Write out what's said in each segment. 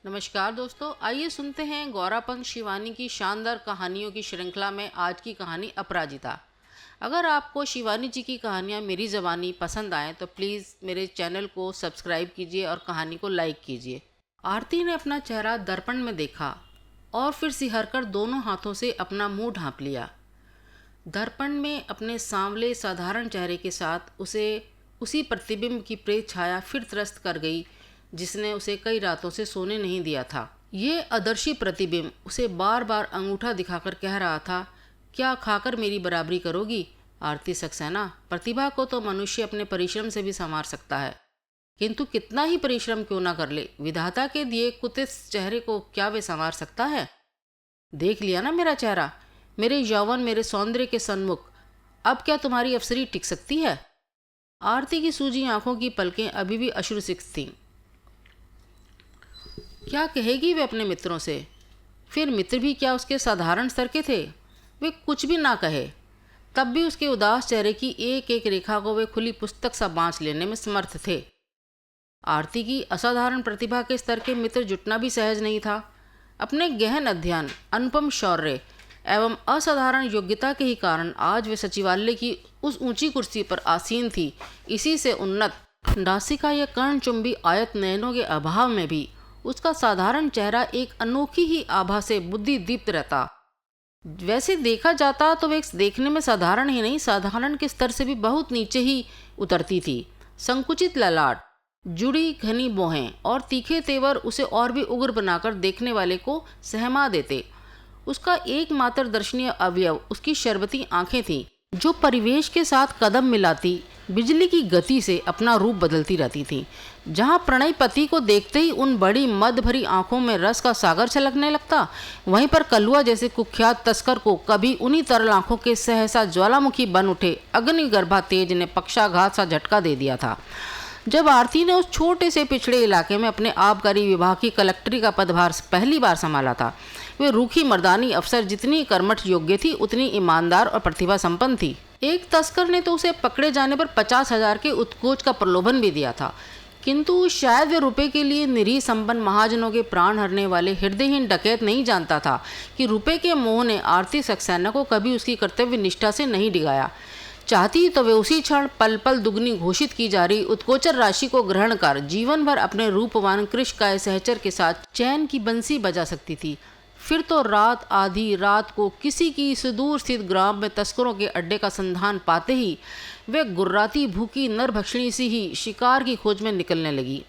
नमस्कार दोस्तों, आइए सुनते हैं गौरापंख शिवानी की शानदार कहानियों की श्रृंखला में आज की कहानी अपराजिता। अगर आपको शिवानी जी की कहानियाँ मेरी ज़बानी पसंद आएँ तो प्लीज़ मेरे चैनल को सब्सक्राइब कीजिए और कहानी को लाइक कीजिए। आरती ने अपना चेहरा दर्पण में देखा और फिर सिहरकर दोनों हाथों से अपना मुंह ढांप लिया। दर्पण में अपने सांवले साधारण चेहरे के साथ उसे उसी प्रतिबिंब की प्रेत छाया फिर त्रस्त कर गई जिसने उसे कई रातों से सोने नहीं दिया था। ये अदर्शी प्रतिबिंब उसे बार बार अंगूठा दिखाकर कह रहा था, क्या खाकर मेरी बराबरी करोगी आरती सक्सेना? प्रतिभा को तो मनुष्य अपने परिश्रम से भी संवार सकता है, किंतु कितना ही परिश्रम क्यों ना कर ले, विधाता के दिए कुत्सित चेहरे को क्या वे संवार सकता है? देख लिया ना मेरा चेहरा, मेरे यौवन, मेरे सौंदर्य के सन्मुख अब क्या तुम्हारी अफसरी टिक सकती है? आरती की सूजी आंखों की पलकें अभी भी अश्रुसिक्त थीं। क्या कहेगी वे अपने मित्रों से? फिर मित्र भी क्या उसके साधारण स्तर के थे? वे कुछ भी ना कहे तब भी उसके उदास चेहरे की एक एक रेखा को वे खुली पुस्तक सा बाँच लेने में समर्थ थे। आरती की असाधारण प्रतिभा के स्तर के मित्र जुटना भी सहज नहीं था। अपने गहन अध्ययन, अनुपम शौर्य एवं असाधारण योग्यता के ही कारण आज वे सचिवालय की उस ऊंची कुर्सी पर आसीन थी। इसी से उन्नत नासिका या कर्णचुंबी आयत नयनों के अभाव में भी उसका साधारण चेहरा एक अनोखी ही आभा से बुद्धि दीप्त रहता। वैसे देखा जाता तो वे देखने में साधारण ही नहीं, साधारण के स्तर से भी बहुत नीचे ही उतरती थी। संकुचित ललाट, जुड़ी घनी बोहें और तीखे तेवर उसे और भी उग्र बनाकर देखने वाले को सहमा देते। उसका एकमात्र दर्शनीय अवयव उसकी शरबती आंखें थीं, जो परिवेश के साथ कदम मिलाती बिजली की गति से अपना रूप बदलती रहती थी। जहाँ प्रणय पति को देखते ही उन बड़ी मद भरी आंखों में रस का सागर छलकने लगता, वहीं पर कलुआ जैसे कुख्यात तस्कर को कभी उन्हीं तरल आंखों के सहसा ज्वालामुखी बन उठे अग्निगर्भा तेज ने पक्षाघात सा झटका दे दिया था। जब आरती ने उस छोटे से पिछड़े इलाके में अपने आबकारी विभाग की कलेक्टरी का पदभार पहली बार संभाला था, वे रूखी मर्दानी अफसर जितनी कर्मठ योग्य थी उतनी ईमानदार और प्रतिभा संपन्न थी। एक तस्कर ने तो उसे पकड़े जाने पर 50,000 के उत्कोच का प्रलोभन भी दिया था, किंतु शायद वे रुपए के लिए निरीह संपन्न महाजनों के प्राण हरने वाले हृदयहीन डकैत नहीं जानता था कि रुपए के मोह ने आरती सक्सेना को कभी उसकी कर्तव्य निष्ठा से नहीं डिगाया। चाहती तो वे उसी क्षण पल पल दुगनी घोषित की जा रही उत्कोचर राशि को ग्रहण कर जीवन भर अपने रूपवान कृषकाय सहचर के साथ चैन की बंसी बजा सकती थी। फिर तो रात आधी रात को किसी की सुदूर स्थित ग्राम में तस्करों के अड्डे का संधान पाते ही वे गुर्राती भूखी नरभक्षणी सी ही शिकार की खोज में निकलने लगी।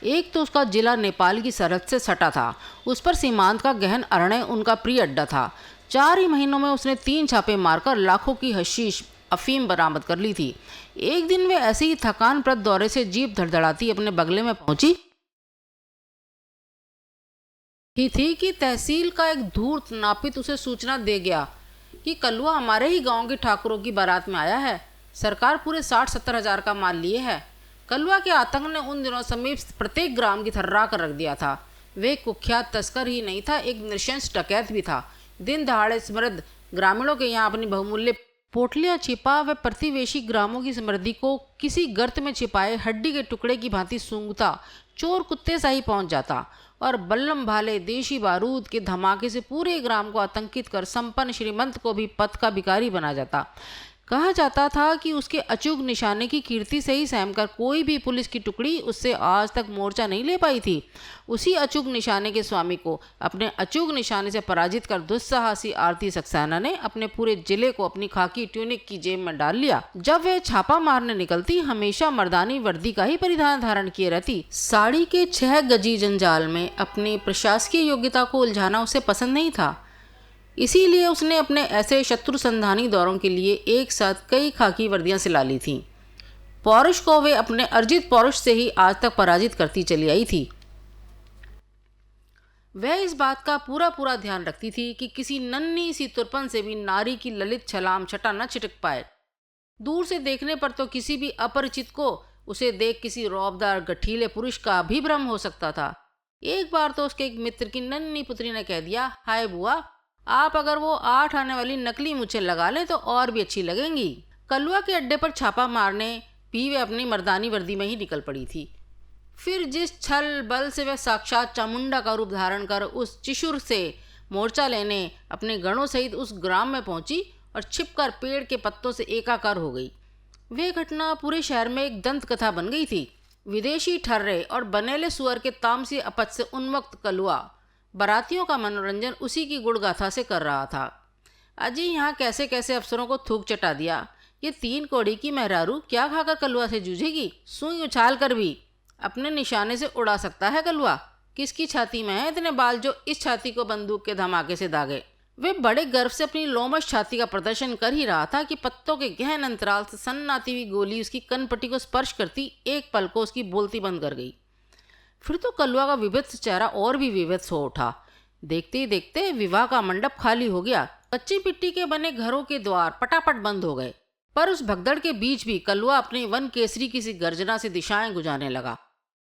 एक तो उसका जिला नेपाल की सरहद से सटा था, उस पर सीमांत का गहन अरण्य उनका प्रिय अड्डा था। 4 ही महीनों में उसने 3 छापे मारकर लाखों की हशीश अफीम बरामद कर ली थी। एक दिन वे ऐसे ही थकानप्रद दौरे से जीप धड़धड़ाती अपने बगले में पहुंची ही थी कि तहसील का एक धूर्त नापित उसे सूचना दे गया कि कलुआ हमारे ही गांव के ठाकुरों की बारात में आया है। सरकार पूरे 60-70 हजार का माल लिए है। कलुआ के आतंक ने उन दिनों समीप प्रत्येक ग्राम की थर्रा कर रख दिया था। वे कुख्यात तस्कर ही नहीं था, एक नृशंस डकैत भी था। दिन दहाड़े समृद्ध ग्रामीणों के यहाँ अपनी बहुमूल्य पोटलियां छिपा व प्रतिवेशी ग्रामों की समृद्धि को किसी गर्त में छिपाए हड्डी के टुकड़े की भांति सूंघता चोर कुत्ते सा ही पहुंच जाता और बल्लम भाले देशी बारूद के धमाके से पूरे ग्राम को आतंकित कर संपन्न श्रीमंत को भी पथ का भिखारी बना जाता। कहा जाता था कि उसके अचूक निशाने की कीर्ति से ही सहमकर कोई भी पुलिस की टुकड़ी उससे आज तक मोर्चा नहीं ले पाई थी। उसी अचूक निशाने के स्वामी को अपने अचूक निशाने से पराजित कर दुस्साहसी आरती सक्सेना ने अपने पूरे जिले को अपनी खाकी ट्यूनिक की जेब में डाल लिया। जब वह छापा मारने निकलती हमेशा मर्दानी वर्दी का ही परिधान धारण किए रहती। साड़ी के 6 गजी जंजाल में अपनी प्रशासकीय योग्यता को उलझाना उसे पसंद नहीं था। इसीलिए उसने अपने ऐसे शत्रु संधानी दौरों के लिए एक साथ कई खाकी वर्दियां सिला ली थीं। पौरुष को वे अपने अर्जित पौरुष से ही आज तक पराजित करती चली आई थी। वह इस बात का पूरा ध्यान रखती थी कि किसी नन्ही सी तुरपन से भी नारी की ललित छलाम छटा न छिटक पाए। दूर से देखने पर तो किसी भी अपरिचित को उसे देख किसी रौबदार गठीले पुरुष का भी भ्रम हो सकता था। एक बार तो उसके एक मित्र की नन्ही पुत्री ने कह दिया, हाय बुआ, आप अगर वो 8 आने वाली नकली मूछें लगा लें तो और भी अच्छी लगेंगी। कलुआ के अड्डे पर छापा मारने भी वे अपनी मर्दानी वर्दी में ही निकल पड़ी थी। फिर जिस छल बल से वह साक्षात चामुंडा का रूप धारण कर उस चिशुर से मोर्चा लेने अपने गणों सहित उस ग्राम में पहुंची और छिपकर पेड़ के पत्तों से एकाकार हो गई, वह घटना पूरे शहर में एक दंत कथा बन गई थी। विदेशी ठर्रे और बनेले सुअर के तामसी अपच से उन्मक्त कलुआ बारातियों का मनोरंजन उसी की गुणगाथा से कर रहा था। अजी यहाँ कैसे कैसे अफसरों को थूक चटा दिया। ये 3 कौड़ी की मेहरारू क्या खाकर कलुआ से जूझेगी? सुई उछाल कर भी अपने निशाने से उड़ा सकता है कलुआ। किसकी छाती में है इतने बाल जो इस छाती को बंदूक के धमाके से दागे? वे बड़े गर्व से अपनी लोमश छाती का प्रदर्शन कर ही रहा था कि पत्तों के गहन अंतराल से सन्नाती हुई गोली उसकी कनपट्टी को स्पर्श करती एक पल को उसकी बोलती बंद कर गई। फिर तो कलुआ का विभत्स चेहरा और भी विभत्स हो उठा। देखते ही देखते विवाह का मंडप खाली हो गया। कच्ची मिट्टी के बने घरों के द्वार पटापट बंद हो गए, पर उस भगदड़ के बीच भी कलुआ अपनी वन केसरी की सी गर्जना से दिशाएं गुजारने लगा।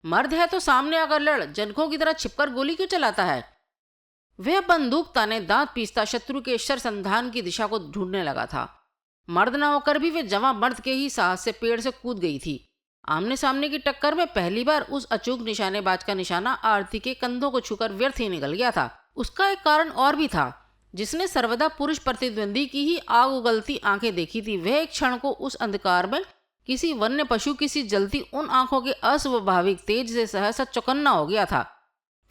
मर्द है तो सामने आकर लड़, जनकों की तरह छिपकर गोली क्यों चलाता है? वह बंदूक ताने दांत पीसता शत्रु के शरसंधान की दिशा को ढूंढने लगा था। मर्द न होकर भी वे जवां मर्द के ही साहस से पेड़ से कूद गई थी। आमने सामने की टक्कर में पहली बार उस अचूक निशानेबाज का निशाना आरती के कंधों को छूकर व्यर्थ ही निकल गया था। उसका एक कारण और भी था, जिसने सर्वदा पुरुष प्रतिद्वंदी की ही आग उगलती आंखें देखी थी। वह एक क्षण को उस अंधकार में किसी वन्य पशु की सी जलती उन आंखों के अस्वाभाविक तेज से सहसा चौकन्ना हो गया था।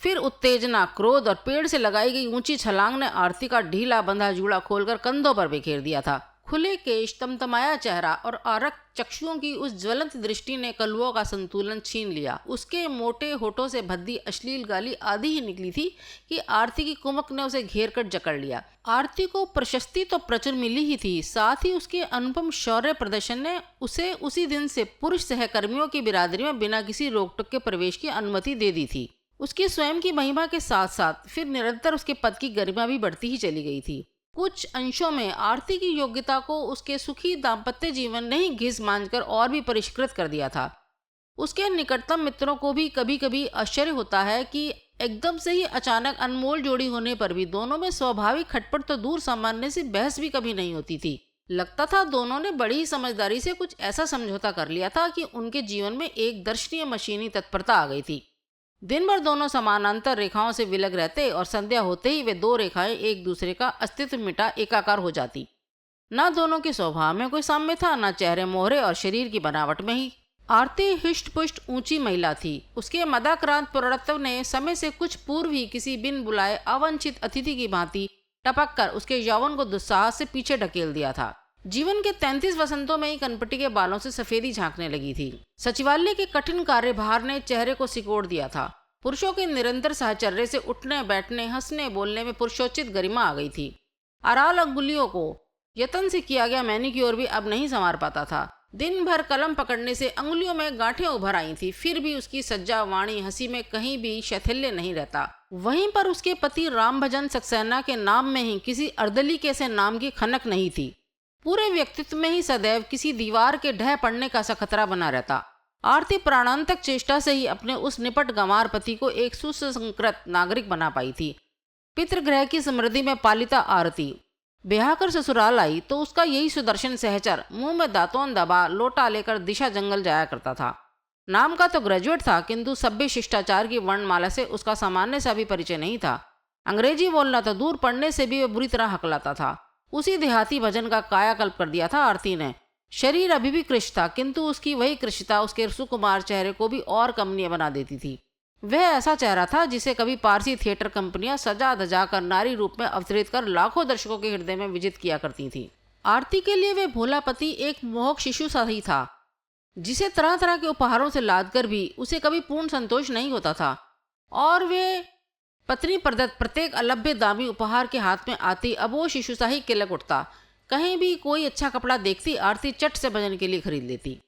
फिर उत्तेजना, क्रोध और पेड़ से लगाई गई ऊंची छलांग ने आरती का ढीला बंधा जूड़ा खोलकर कंधों पर बिखेर दिया था। खुले केश, तमतमाया चेहरा और आरक्त चक्षुओं की उस ज्वलंत दृष्टि ने कलुओं का संतुलन छीन लिया। उसके मोटे होठों से भद्दी अश्लील गाली आदि ही निकली थी कि आरती की कुमक ने उसे घेर कर जकड़ लिया। आरती को प्रशस्ति तो प्रचुर मिली ही थी, साथ ही उसके अनुपम शौर्य प्रदर्शन ने उसे उसी दिन से पुरुष सहकर्मियों की बिरादरी में बिना किसी रोक टोक के प्रवेश की अनुमति दे दी थी। उसकी स्वयं की महिमा के साथ साथ फिर निरंतर उसके पद की गरिमा भी बढ़ती ही चली गई थी। कुछ अंशों में आरती की योग्यता को उसके सुखी दाम्पत्य जीवन ने ही घिस मांझकर और भी परिष्कृत कर दिया था। उसके निकटतम मित्रों को भी कभी कभी आश्चर्य होता है कि एकदम से ही अचानक अनमोल जोड़ी होने पर भी दोनों में स्वाभाविक खटपट तो दूर सामान्य सी बहस भी कभी नहीं होती थी। लगता था दोनों ने बड़ी ही समझदारी से कुछ ऐसा समझौता कर लिया था कि उनके जीवन में एक दर्शनीय मशीनी तत्परता आ गई थी। दिन भर दोनों समानांतर रेखाओं से विलग रहते और संध्या होते ही वे 2 रेखाएं एक दूसरे का अस्तित्व मिटा एकाकार हो जाती। न दोनों के स्वभाव में कोई साम्य था, न चेहरे मोहरे और शरीर की बनावट में ही। आरती हिष्ट पुष्ट ऊंची महिला थी। उसके मदाक्रांत प्रौढ़त्व ने समय से कुछ पूर्व ही किसी बिन बुलाए अवांछित अतिथि की भांति टपक कर उसके यौवन को दुस्साहस से पीछे ढकेल दिया था। जीवन के 33 वसंतों में ही कनपटी के बालों से सफेदी झांकने लगी थी। सचिवालय के कठिन कार्यभार ने चेहरे को सिकोड़ दिया था। पुरुषों के निरंतर साहचर्य से उठने बैठने हंसने बोलने में पुरुषोचित गरिमा आ गई थी। अराल अंगुलियों को यत्न से किया गया मैनिक्योर भी अब नहीं संवार पाता था। दिन भर कलम पकड़ने से अंगुलियों में गांठें उभर आई थी, फिर भी उसकी सज्जा वाणी हंसी में कहीं भी शैथिल्य नहीं रहता। वहीं पर उसके पति राम भजन सक्सेना के नाम में ही किसी अर्दली के से नाम की खनक नहीं थी। पूरे व्यक्तित्व में ही सदैव किसी दीवार के ढह पड़ने का सा खतरा बना रहता। आरती प्राणांतक चेष्टा से ही अपने उस निपट गंवार पति को एक सुसंस्कृत नागरिक बना पाई थी। पितृगृह की समृद्धि में पालिता आरती ब्याह कर ससुराल आई तो उसका यही सुदर्शन सहचर मुंह में दांतों दबा लोटा लेकर दिशा जंगल जाया करता था। नाम का तो ग्रेजुएट था, किंतु सभ्य शिष्टाचार की वर्णमाला से उसका सामान्य सा भी परिचय नहीं था। अंग्रेजी बोलना तो दूर, पढ़ने से भी वह बुरी तरह हकलाता था। उसी देहाती भजन का कायाकल्प कर दिया था आरती ने। शरीर अभी भी कृश था, किंतु उसकी वही कृशता उसके सुकुमार चेहरे को भी और कमनीय बना देती थी। वह ऐसा चेहरा था जिसे कभी पारसी थिएटर कंपनियां सजा धजा कर नारी रूप में अवतरित कर लाखों दर्शकों के हृदय में विजित किया करती थी। आरती के लिए वह भोला पति एक मोहक शिशु सा ही था, जिसे तरह तरह के उपहारों से लाद कर भी उसे कभी पूर्ण संतोष नहीं होता था। और वे पत्नी प्रदत्त प्रत्येक अलभ्य दामी उपहार के हाथ में आती अब वो शिशु सा ही किलक उठता। कहीं भी कोई अच्छा कपड़ा देखती आरती चट से भजन के लिए खरीद लेती।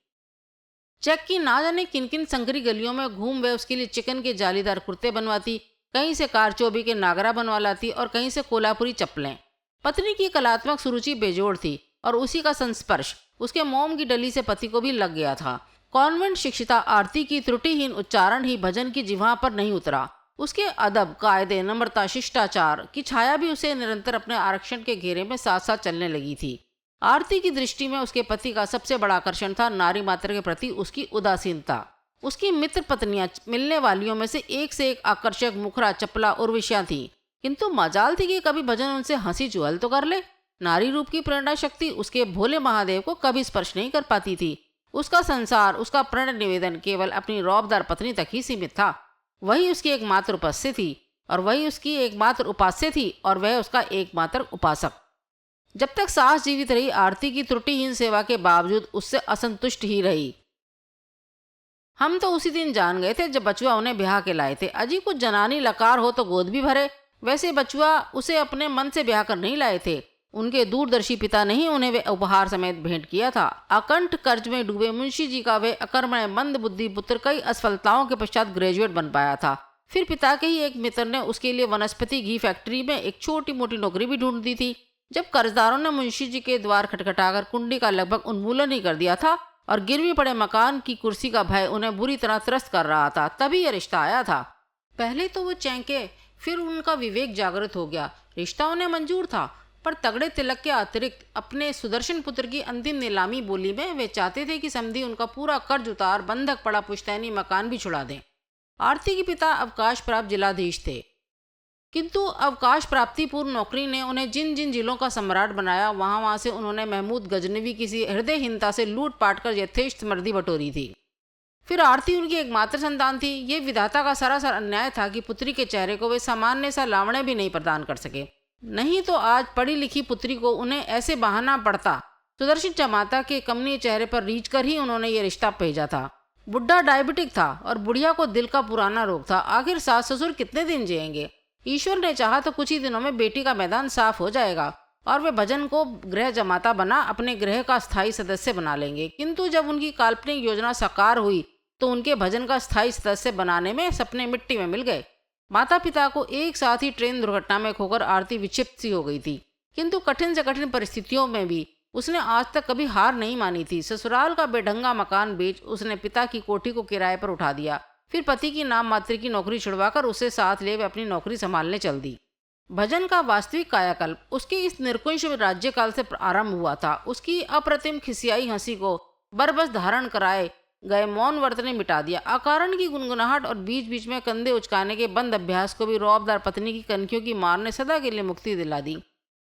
चेक की ना जाने किन किन संकरी गलियों में घूम वे उसके लिए चिकन के जालीदार कुर्ते बनवाती, कहीं से कारचोबी के नागरा बनवा लाती और कहीं से कोल्हापुरी चप्पलें। पत्नी की कलात्मक सुरुचि बेजोड़ थी और उसी का संस्पर्श उसके मोम की डली से पति को भी लग गया था। कॉन्वेंट शिक्षिता आरती की त्रुटिहीन उच्चारण ही भजन की जिह्वा पर नहीं उतरा। उसके अदब, कायदे, नम्रता, शिष्टाचार की छाया भी उसे निरंतर अपने आरक्षण के घेरे में साथ साथ चलने लगी थी। आरती की दृष्टि में उसके पति का सबसे बड़ा आकर्षण था नारी मात्र के प्रति उसकी उदासीनता। उसकी मित्र पत्नियां मिलने वालियों में से एक आकर्षक, मुखरा, चपला उर्वशियां थीं, किंतु मजाल थी कि कभी भजन उनसे हंसी चुहल तो कर ले। नारी रूप की प्रेरणा शक्ति उसके भोले महादेव को कभी स्पर्श नहीं कर पाती थी। उसका संसार, उसका प्रण निवेदन केवल अपनी रौबदार पत्नी तक ही सीमित था। वही उसकी एकमात्र उपास्य थी और वह उसका एकमात्र उपासक। जब तक सास जीवित रही, आरती की त्रुटिहीन सेवा के बावजूद उससे असंतुष्ट ही रही। हम तो उसी दिन जान गए थे जब बचुआ उन्हें ब्याह के लाए थे। अजी कुछ जनानी लकार हो तो गोद भी भरे, वैसे बचुआ उसे अपने मन से ब्याह कर नहीं लाए थे। उनके दूरदर्शी पिता ने ही उन्हें वे उपहार समेत भेंट किया था। अकंठ कर्ज में डूबे मुंशी जी का वे अकर्मण्य मंद बुद्धि पुत्र कई असफलताओं के पश्चात ग्रेजुएट बन पाया था। फिर पिता के ही एक मित्र ने उसके लिए वनस्पति घी फैक्ट्री में एक छोटी मोटी नौकरी भी ढूंढ दी थी। जब कर्जदारों ने मुंशी जी के द्वार खटखटाकर कुंडी का लगभग उन्मूलन ही कर दिया था और गिरवी पड़े मकान की कुर्सी का भय उन्हें बुरी तरह त्रस्त कर रहा था, तभी यह रिश्ता आया था। पहले तो वो चैंके, फिर उनका विवेक जागृत हो गया। रिश्ता उन्हें मंजूर था, पर तगड़े तिलक के अतिरिक्त अपने सुदर्शन पुत्र की अंतिम नीलामी बोली में वे चाहते थे कि समधी उनका पूरा कर्ज उतार, बंधक पड़ा पुश्तैनी मकान भी छुड़ा दें। आरती के पिता अवकाश प्राप्त जिलाधीश थे, किंतु अवकाश प्राप्ति पूर्व नौकरी ने उन्हें जिन जिन जिलों का सम्राट बनाया, वहां से उन्होंने महमूद गजनवी किसी हृदयहीनता से लूट पाट कर यथेष्ट समृद्धि बटोरी थी। फिर आरती उनकी एकमात्र संतान थी। ये विधाता का सरासर अन्याय था कि पुत्री के चेहरे को वे सामान्य सा लावण्य भी नहीं प्रदान कर सके। नहीं तो आज पढ़ी लिखी पुत्री को उन्हें ऐसे बहाना पड़ता। सुदर्शन चमाता के कमनीय चेहरे पर रीझ कर ही उन्होंने ये रिश्ता भेजा था। बुढ़ा डायबिटिक था और बुढ़िया को दिल का पुराना रोग था। आखिर सास ससुर कितने दिन जिएंगे? ईश्वर ने चाहा तो कुछ ही दिनों में बेटी का मैदान साफ हो जाएगा और वे भजन को गृह जमाता बना अपने गृह का स्थायी सदस्य बना लेंगे। किंतु जब उनकी काल्पनिक योजना साकार हुई तो उनके भजन का स्थायी सदस्य बनाने में सपने मिट्टी में मिल गए। माता पिता को एक साथ ही ट्रेन दुर्घटना में खोकर आरती विक्षिप्त सी हो गई थी, किंतु कठिन से कठिन परिस्थितियों में भी उसने आज तक कभी हार नहीं मानी थी। ससुराल का बेढंगा मकान बेच उसने पिता की कोठी को किराए पर उठा दिया। फिर पति की नाम मात्र की नौकरी छुड़वाकर उसे साथ ले वे अपनी नौकरी संभालने चल दी। भजन का वास्तविक कायाकल्प उसके इस निर्कुंश राज्यकाल से आरंभ हुआ था। उसकी अप्रतिम खिसियाई हंसी को बरबस धारण कराए गए मौन व्रत ने मिटा दिया। अकारण की गुनगुनाहट और बीच बीच में कंधे उचकाने के बंद अभ्यास को भी रौबदार पत्नी की कनखियों की मार ने सदा के लिए मुक्ति दिला दी।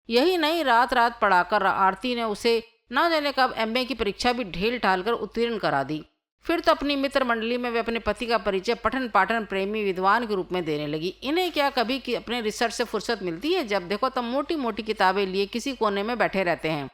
यही नहीं, रात रात पढ़ाकर आरती ने उसे न जाने कब एमए की परीक्षा भी ढेल ढाल कर उत्तीर्ण करा दी। फिर तो अपनी मित्र मंडली में वे अपने पति का परिचय पठन पाठन प्रेमी विद्वान के रूप में देने लगी। इन्हें क्या कभी अपने रिसर्च से फुर्सत मिलती है? जब देखो तब मोटी मोटी किताबें लिए किसी कोने में बैठे रहते हैं।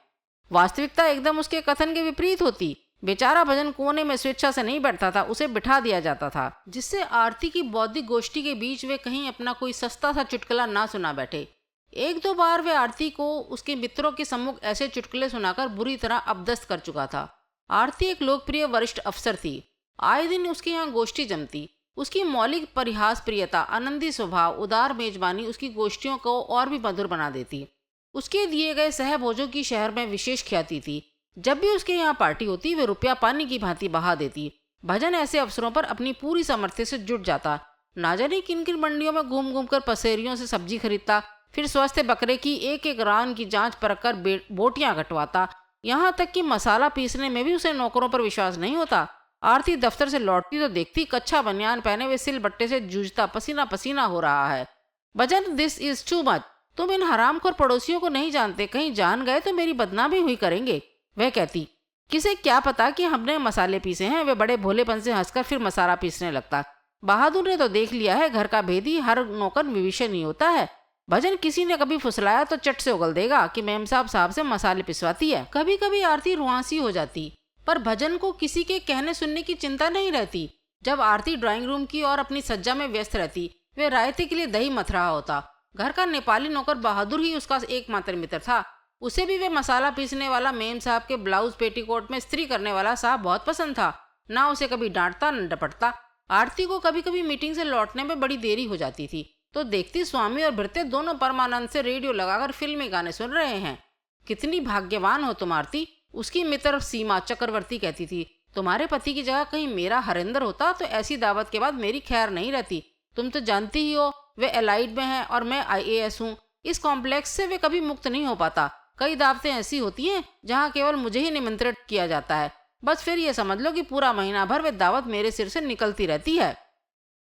वास्तविकता एकदम उसके कथन के विपरीत होती। बेचारा भजन कोने में स्वेच्छा से नहीं बैठता था, उसे बिठा दिया जाता था, जिससे आरती की बौद्धिक गोष्ठी के बीच वे कहीं अपना कोई सस्ता सा चुटकुला ना सुना बैठे। एक दो बार वे आरती को उसके मित्रों के सम्मुख ऐसे चुटकुले सुनाकर बुरी तरह अपदस्त कर चुका था। आरती एक लोकप्रिय वरिष्ठ अफसर थी। आए दिन उसके यहाँ गोष्ठी जमती। उसकी मौलिक परिहास प्रियता, आनंदी स्वभाव, उदार मेजबानी उसकी गोष्ठियों को और भी मधुर बना देती। उसके दिए गए सहभोजों की शहर में विशेष ख्याति थी। जब भी उसके यहाँ पार्टी होती वे रुपया पानी की भांति बहा देती। भजन ऐसे अवसरों पर अपनी पूरी सामर्थ्य से जुट जाता। ना जाने किन किन मंडियों में घूम घूम कर पसेरियों से सब्जी खरीदता, फिर स्वस्थ बकरे की एक एक रान की जांच परख कर बोटियां कटवाता। यहाँ तक कि मसाला पीसने में भी उसे नौकरों पर विश्वास नहीं होता। आरती दफ्तर से लौटती तो देखती कच्छा बनियान पहने हुए सिल बट्टे से जूझता पसीना पसीना हो रहा है। भजन, दिस इज टू मच। तुम इन हरामखोर पड़ोसियों को नहीं जानते, कहीं जान गए तो मेरी बदनामी हुई करेंगे। वह कहती, किसे क्या पता कि हमने मसाले पीसे हैं। वे बड़े भोलेपन से हंसकर फिर मसाला पीसने लगता। बहादुर ने तो देख लिया है, घर का भेदी हर नौकर विभीषण नहीं होता है। भजन, किसी ने कभी फुसलाया तो चट से उगल देगा कि मेम साहब से मसाले पिसवाती है। कभी कभी आरती रुआंसी हो जाती, पर भजन को किसी के कहने सुनने की चिंता नहीं रहती। जब आरती ड्राइंग रूम की और अपनी सज्जा में व्यस्त रहती, वे रायते के लिए दही मथ रहा होता। घर का नेपाली नौकर बहादुर ही उसका एकमात्र मित्र था। उसे भी वे मसाला पीसने वाला मेम साहब के ब्लाउज पेटीकोट में इस्त्री करने वाला साहब बहुत पसंद था। ना उसे कभी डांटता न डपटता। आरती को कभी कभी मीटिंग से लौटने में बड़ी देरी हो जाती थी तो देखती स्वामी और भृत्य दोनों परमानंद से रेडियो लगाकर फिल्मी गाने सुन रहे हैं। कितनी भाग्यवान हो तुम आरती, उसकी मित्र सीमा चक्रवर्ती कहती थी। तुम्हारे पति की जगह कहीं मेरा हरिंदर होता तो ऐसी दावत के बाद मेरी खैर नहीं रहती। तुम तो जानती ही हो वे एलाइड में हैं और मैं IAS हूँ। इस कॉम्प्लेक्स से वे कभी मुक्त नहीं हो पाता। कई दावतें ऐसी होती हैं जहाँ केवल मुझे ही निमंत्रित किया जाता है। बस फिर ये समझ लो कि पूरा महीना भर वे दावत मेरे सिर से निकलती रहती है।